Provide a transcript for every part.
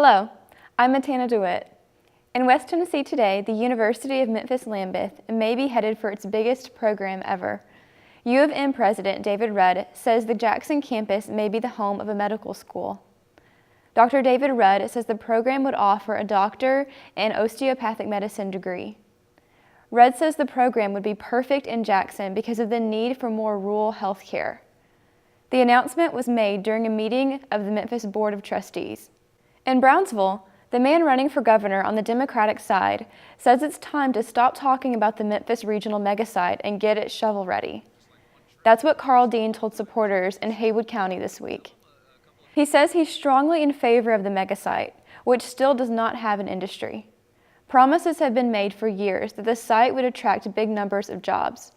Hello, I'm Matana DeWitt. In West Tennessee today, the University of Memphis-Lambuth may be headed for its biggest program ever. U of M President David Rudd says the Jackson campus may be the home of a medical school. Dr. David Rudd says the program would offer a doctor and osteopathic medicine degree. Rudd says the program would be perfect in Jackson because of the need for more rural health care. The announcement was made during a meeting of the Memphis Board of Trustees. In Brownsville, the man running for governor on the Democratic side says it's time to stop talking about the Memphis Regional Megasite and get it shovel-ready. That's what Carl Dean told supporters in Haywood County this week. He says he's strongly in favor of the Megasite, which still does not have an industry. Promises have been made for years that the site would attract big numbers of jobs.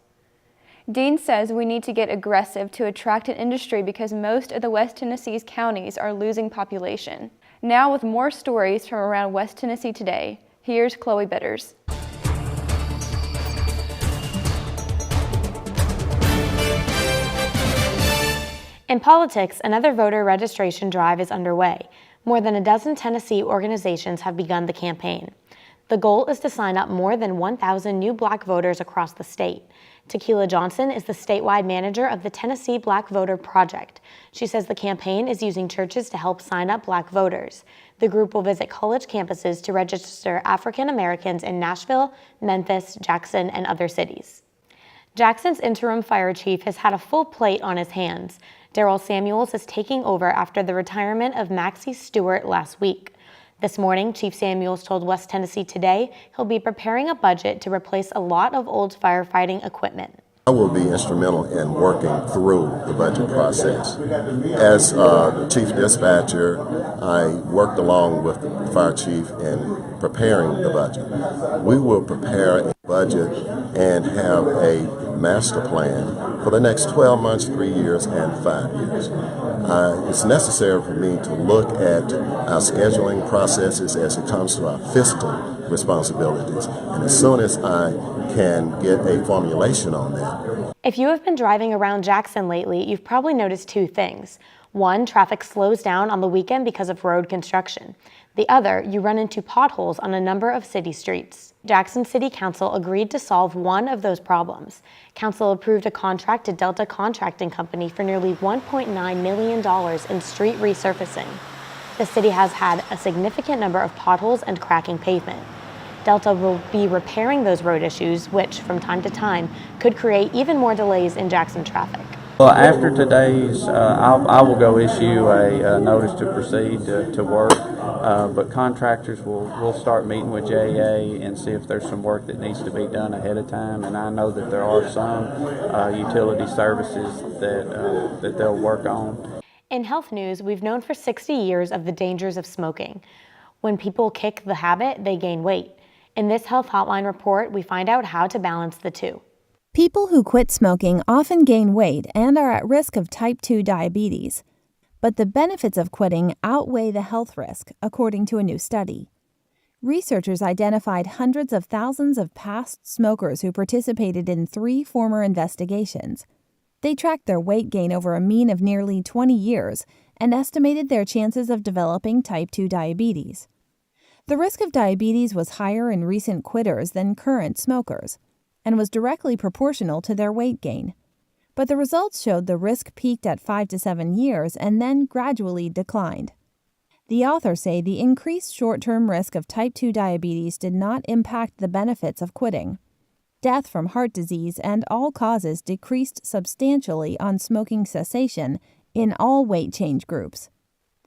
Dean says we need to get aggressive to attract an industry because most of the West Tennessee's counties are losing population. Now with more stories from around West Tennessee today, here's Chloe Bitters. In politics, another voter registration drive is underway. More than a dozen Tennessee organizations have begun the campaign. The goal is to sign up more than 1,000 new Black voters across the state. Tequila Johnson is the statewide manager of the Tennessee Black Voter Project. She says the campaign is using churches to help sign up Black voters. The group will visit college campuses to register African Americans in Nashville, Memphis, Jackson, and other cities. Jackson's interim fire chief has had a full plate on his hands. Darrell Samuels is taking over after the retirement of Maxie Stewart last week. This morning, Chief Samuels told West Tennessee Today he'll be preparing a budget to replace a lot of old firefighting equipment. I will be instrumental in working through the budget process. As the chief dispatcher, I worked along with the fire chief in preparing the budget. We will prepare a budget and have a master plan for the next 12 months, 3 years, and 5 years. It's necessary for me to look at our scheduling processes as it comes to our fiscal responsibilities. And as soon as I can get a formulation on that. If you have been driving around Jackson lately, you've probably noticed two things. One, traffic slows down on the weekend because of road construction. The other, you run into potholes on a number of city streets. Jackson City Council agreed to solve one of those problems. Council approved a contract to Delta Contracting Company for nearly $1.9 million in street resurfacing. The city has had a significant number of potholes and cracking pavement. Delta will be repairing those road issues, which from time to time could create even more delays in Jackson traffic. Well, after today's, I will go issue a notice to proceed to work, but contractors will start meeting with JA and see if there's some work that needs to be done ahead of time. And I know that there are some utility services that they'll work on. In health news, we've known for 60 years of the dangers of smoking. When people kick the habit, they gain weight. In this Health Hotline report, we find out how to balance the two. People who quit smoking often gain weight and are at risk of type 2 diabetes. But the benefits of quitting outweigh the health risk, according to a new study. Researchers identified hundreds of thousands of past smokers who participated in 3 former investigations. They tracked their weight gain over a mean of nearly 20 years and estimated their chances of developing type 2 diabetes. The risk of diabetes was higher in recent quitters than current smokers, and was directly proportional to their weight gain. But the results showed the risk peaked at 5 to 7 years and then gradually declined. The authors say the increased short-term risk of type 2 diabetes did not impact the benefits of quitting. Death from heart disease and all causes decreased substantially on smoking cessation in all weight change groups.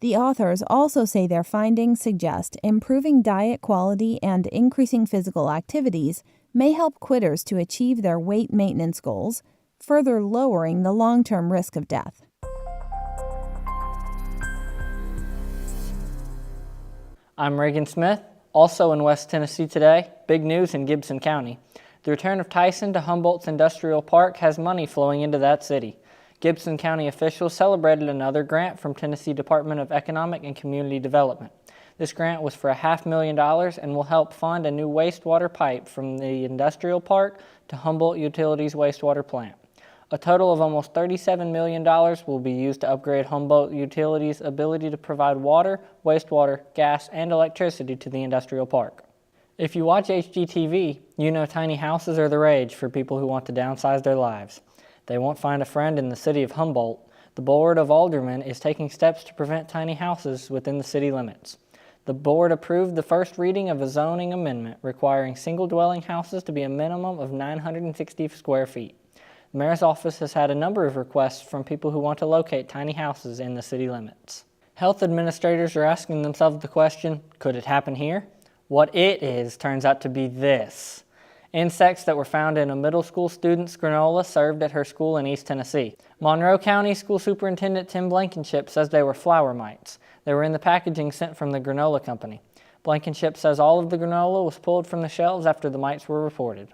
The authors also say their findings suggest improving diet quality and increasing physical activities may help quitters to achieve their weight maintenance goals, further lowering the long-term risk of death. I'm Reagan Smith, also in West Tennessee today. Big news in Gibson County. The return of Tyson to Humboldt's Industrial Park has money flowing into that city. Gibson County officials celebrated another grant from Tennessee Department of Economic and Community Development. This grant was for $500,000 and will help fund a new wastewater pipe from the industrial park to Humboldt Utilities wastewater plant. A total of almost $37 million will be used to upgrade Humboldt Utilities' ability to provide water, wastewater, gas, and electricity to the industrial park. If you watch HGTV, you know tiny houses are the rage for people who want to downsize their lives. They won't find a friend in the city of Humboldt. The Board of Aldermen is taking steps to prevent tiny houses within the city limits. The board approved the first reading of a zoning amendment requiring single-dwelling houses to be a minimum of 960 square feet. The mayor's office has had a number of requests from people who want to locate tiny houses in the city limits. Health administrators are asking themselves the question, could it happen here? What it is turns out to be this. Insects that were found in a middle school student's granola served at her school in East Tennessee. Monroe County School Superintendent Tim Blankenship says they were flower mites. They were in the packaging sent from the granola company. Blankenship says all of the granola was pulled from the shelves after the mites were reported.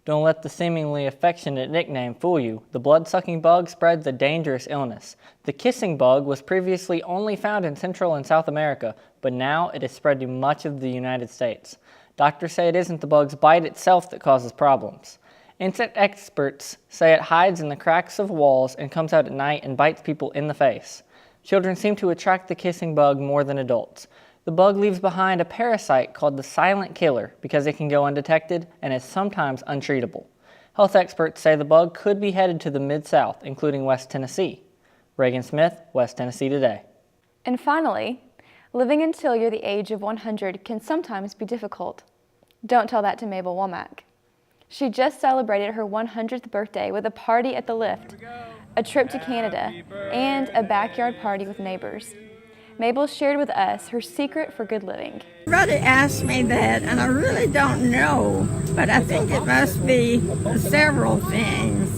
Don't let the seemingly affectionate nickname fool you. The blood-sucking bug spreads a dangerous illness. The kissing bug was previously only found in Central and South America, but now it has spread to much of the United States. Doctors say it isn't the bug's bite itself that causes problems. Insect experts say it hides in the cracks of walls and comes out at night and bites people in the face. Children seem to attract the kissing bug more than adults. The bug leaves behind a parasite called the silent killer because it can go undetected and is sometimes untreatable. Health experts say the bug could be headed to the Mid-South, including West Tennessee. Reagan Smith, West Tennessee Today. And finally, living until you're the age of 100 can sometimes be difficult. Don't tell that to Mabel Womack. She just celebrated her 100th birthday with a party at the lift, a trip to Canada, and a backyard party with neighbors. Mabel shared with us her secret for good living. Everybody asked me that, and I really don't know, but I think it must be several things.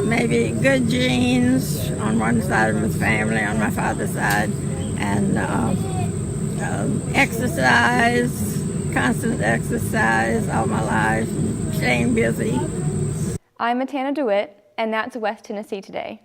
Maybe good genes on one side of the family, on my father's side, and exercise, constant exercise all my life, staying busy. I'm Matana DeWitt, and that's West Tennessee Today.